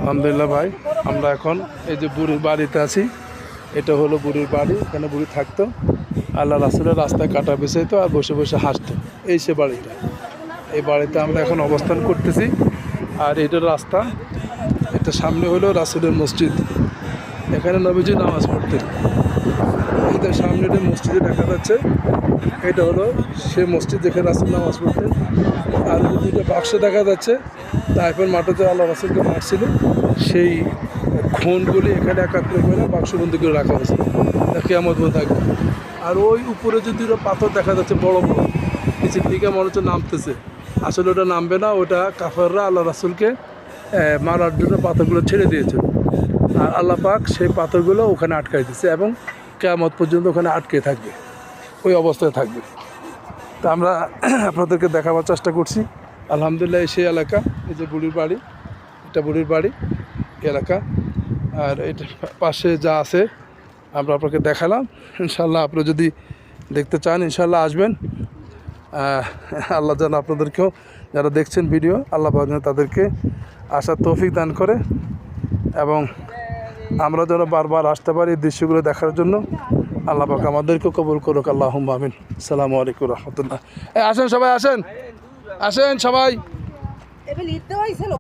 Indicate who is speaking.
Speaker 1: আলহামদুলিল্লাহ ভাই, আমরা এখন এই যে বুড়ির বাড়িতে আছি। এটা হলো বুড়ির বাড়ি। এখানে বুড়ি থাকতো, আল্লাহ রাসূলের রাস্তায় কাটা বেছাইতো আর বসে বসে হাসতো। এই সে বাড়িটা। এই বাড়িতে আমরা এখন অবস্থান করতেছি। আর এটার রাস্তা, এটা সামনে হলো রাসূলের মসজিদ। এখানে নবীজি নামাজ পড়তেন। এটা সামনে যে মসজিদে দেখা যাচ্ছে, এটা হলো সে মসজিদ যেখানে রাসূল নামাজ পড়তেন। আর যে দুটো বাক্স দেখা যাচ্ছে, তাইফের মাঠে আল্লাহ রাসূলকে মারছিল, সেই খুনগুলি এখানে একাত্র করে বাক্সবন্দি করে রাখা হয়েছে। কিয়ামত পর্যন্ত থাকবে। আর ওই উপরে যে দুটো পাথর দেখা যাচ্ছে বড় বড়, নিচের দিকে মনে হচ্ছে নামতেছে, আসলে ওটা নামবে না। ওটা কাফেররা আল্লাহ রাসূলকে মারার জন্য পাথরগুলো ছেড়ে দিয়েছে। আর আল্লাহ পাক সেই পাথরগুলো ওখানে আটকাই দিচ্ছে এবং কিয়ামত পর্যন্ত ওখানে আটকে থাকবে, ওই অবস্থায় থাকবে। তা আমরা আপনাদেরকে দেখাবার চেষ্টা করছি। আলহামদুলিল্লাহ সেই এলাকা, এই যে বুড়ির বাড়ি, এটা বুড়ির বাড়ি এলাকা। আর এটা পাশে যা আছে আমরা আপনাকে দেখালাম। ইনশাল্লাহ আপনি যদি দেখতে চান ইনশাল্লাহ আসবেন। আল্লাহ যেন আপনাদেরকেও, যারা দেখছেন ভিডিও, আল্লাহ যেন তাদেরকে আসার তৌফিক দান করে এবং আমরা যেন বারবার আসতে পারি এই দৃশ্যগুলো দেখার জন্য। আল্লাহ পাক আমাদেরকেও কবুল করুক। আল্লাহুম্মা আমিন। আসসালামু আলাইকুম রহমতুল্লাহ। আসেন সবাই, আসেন আসেন সবাই।